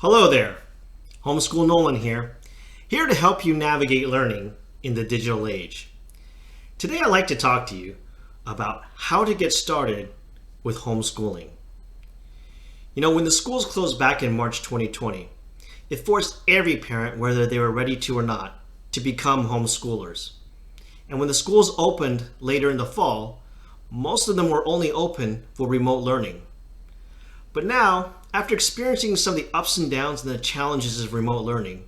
Hello there, Homeschool Nolan here to help you navigate learning in the digital age. Today I'd like to talk to you about how to get started with homeschooling. When the schools closed back in March 2020, it forced every parent, whether they were ready to or not, to become homeschoolers. And when the schools opened later in the fall, most of them were only open for remote learning. But now, after experiencing some of the ups and downs and the challenges of remote learning,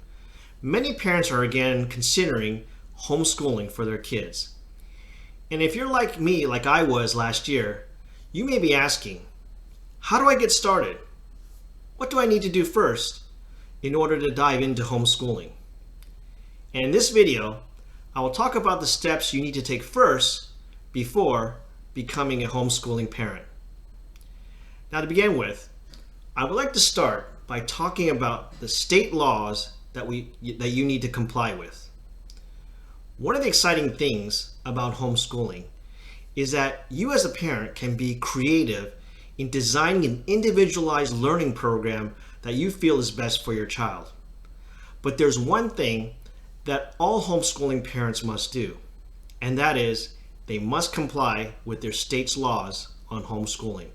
many parents are again considering homeschooling for their kids. And if you're like me, like I was last year, you may be asking, how do I get started? What do I need to do first in order to dive into homeschooling? And in this video, I will talk about the steps you need to take first before becoming a homeschooling parent. Now, to begin with, I would like to start by talking about the state laws that you need to comply with. One of the exciting things about homeschooling is that you as a parent can be creative in designing an individualized learning program that you feel is best for your child. But there's one thing that all homeschooling parents must do, and that is they must comply with their state's laws on homeschooling.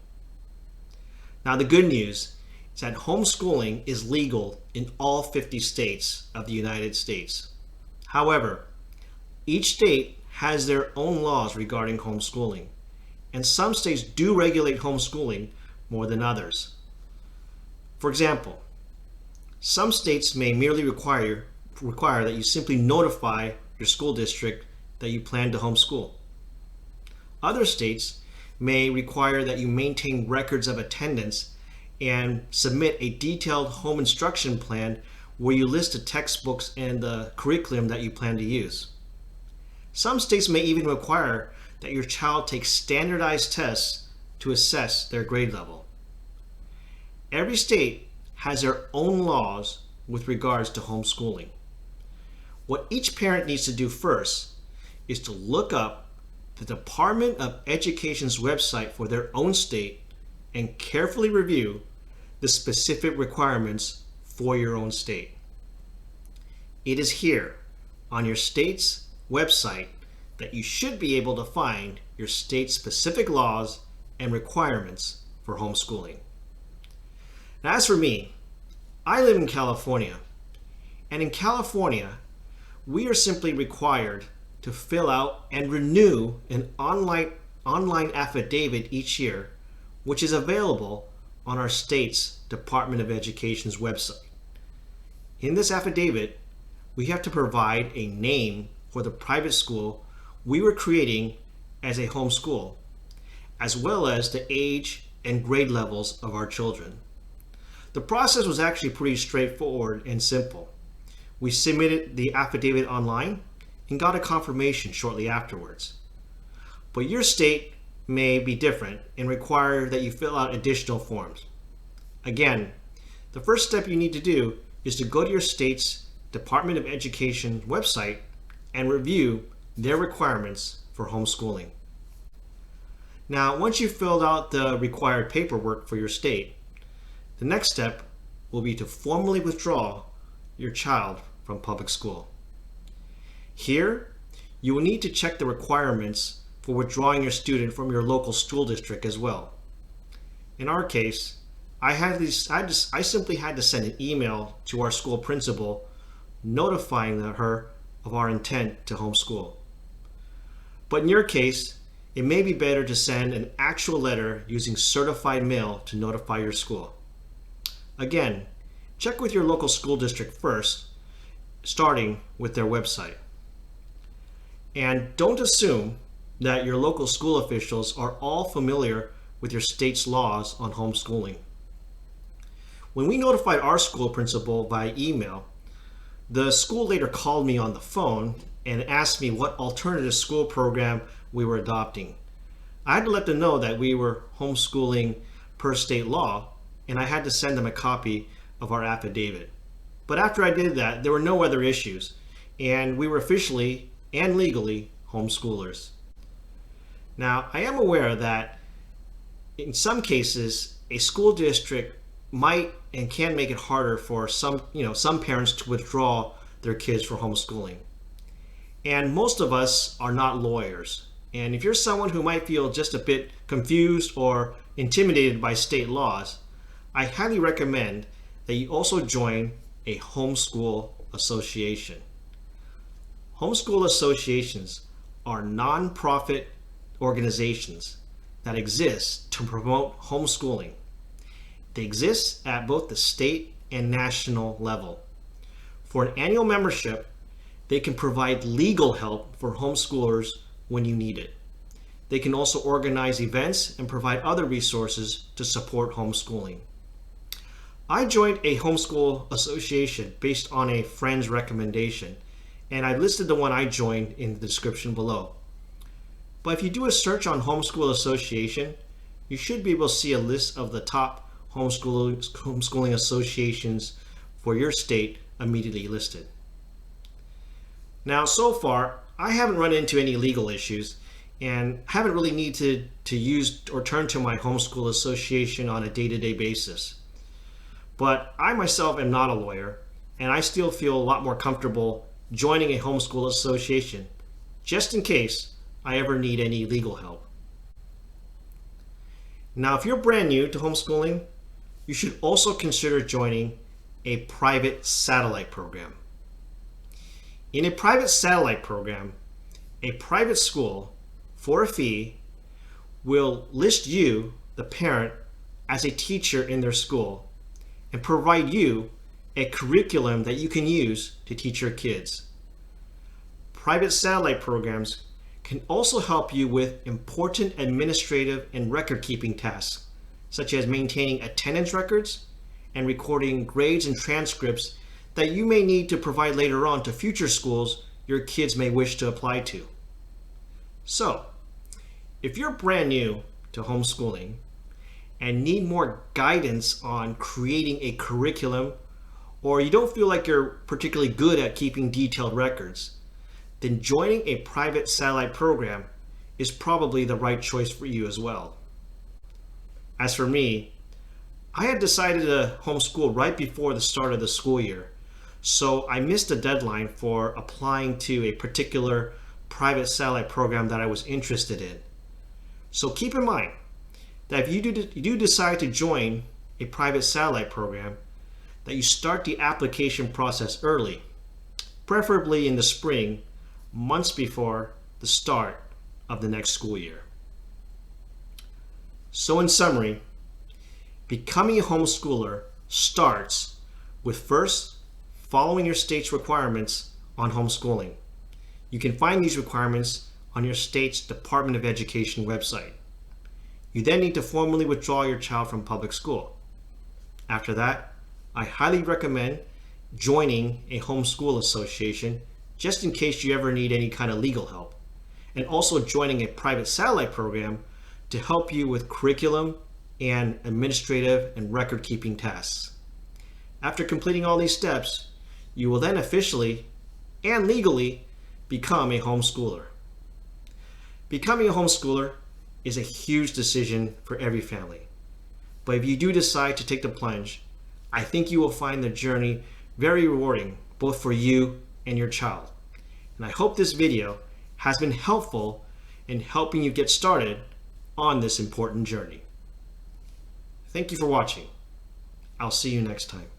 Now, the good news is that homeschooling is legal in all 50 states of the United States. However, each state has their own laws regarding homeschooling, and some states do regulate homeschooling more than others. For example, some states may merely require that you simply notify your school district that you plan to homeschool. Other states may require that you maintain records of attendance and submit a detailed home instruction plan where you list the textbooks and the curriculum that you plan to use. Some states may even require that your child take standardized tests to assess their grade level. Every state has their own laws with regards to homeschooling. What each parent needs to do first is to look up the Department of Education's website for their own state and carefully review the specific requirements for your own state. It is here on your state's website that you should be able to find your state's specific laws and requirements for homeschooling. Now, as for me, I live in California, and in California, we are simply required to fill out and renew an online affidavit each year, which is available on our state's Department of Education's website. In this affidavit, we have to provide a name for the private school we were creating as a homeschool, as well as the age and grade levels of our children. The process was actually pretty straightforward and simple. We submitted the affidavit online and got a confirmation shortly afterwards. But your state may be different and require that you fill out additional forms. Again, the first step you need to do is to go to your state's Department of Education website and review their requirements for homeschooling. Now, once you've filled out the required paperwork for your state, the next step will be to formally withdraw your child from public school. Here, you will need to check the requirements for withdrawing your student from your local school district as well. In our case, I simply had to send an email to our school principal notifying her of our intent to homeschool. But in your case, it may be better to send an actual letter using certified mail to notify your school. Again, check with your local school district first, starting with their website. And don't assume that your local school officials are all familiar with your state's laws on homeschooling. When we notified our school principal via email, the school later called me on the phone and asked me what alternative school program we were adopting. I had to let them know that we were homeschooling per state law, and I had to send them a copy of our affidavit. But after I did that, there were no other issues, and we were officially and legally homeschoolers. Now, I am aware that in some cases, a school district might and can make it harder for some parents to withdraw their kids for homeschooling. And most of us are not lawyers. And if you're someone who might feel just a bit confused or intimidated by state laws, I highly recommend that you also join a homeschool association. Homeschool associations are non-profit organizations that exist to promote homeschooling. They exist at both the state and national level. For an annual membership, they can provide legal help for homeschoolers when you need it. They can also organize events and provide other resources to support homeschooling. I joined a homeschool association based on a friend's recommendation, and I've listed the one I joined in the description below. But if you do a search on Homeschool Association, you should be able to see a list of the top homeschooling associations for your state immediately listed. Now, so far, I haven't run into any legal issues and haven't really needed to use or turn to my homeschool association on a day-to-day basis. But I myself am not a lawyer, and I still feel a lot more comfortable joining a homeschool association, just in case I ever need any legal help. Now, if you're brand new to homeschooling, you should also consider joining a private satellite program. In a private satellite program, a private school, for a fee, will list you, the parent, as a teacher in their school and provide you a curriculum that you can use to teach your kids. Private satellite programs can also help you with important administrative and record-keeping tasks, such as maintaining attendance records and recording grades and transcripts that you may need to provide later on to future schools your kids may wish to apply to. So, if you're brand new to homeschooling and need more guidance on creating a curriculum, or you don't feel like you're particularly good at keeping detailed records, then joining a private satellite program is probably the right choice for you as well. As for me, I had decided to homeschool right before the start of the school year, so I missed the deadline for applying to a particular private satellite program that I was interested in. So keep in mind that if you do decide to join a private satellite program, that you start the application process early, preferably in the spring, months before the start of the next school year. So in summary, becoming a homeschooler starts with first following your state's requirements on homeschooling. You can find these requirements on your state's Department of Education website. You then need to formally withdraw your child from public school. After that, I highly recommend joining a homeschool association just in case you ever need any kind of legal help, and also joining a private satellite program to help you with curriculum and administrative and record-keeping tasks. After completing all these steps, you will then officially and legally become a homeschooler. Becoming a homeschooler is a huge decision for every family, but if you do decide to take the plunge, I think you will find the journey very rewarding, both for you and your child. And I hope this video has been helpful in helping you get started on this important journey. Thank you for watching. I'll see you next time.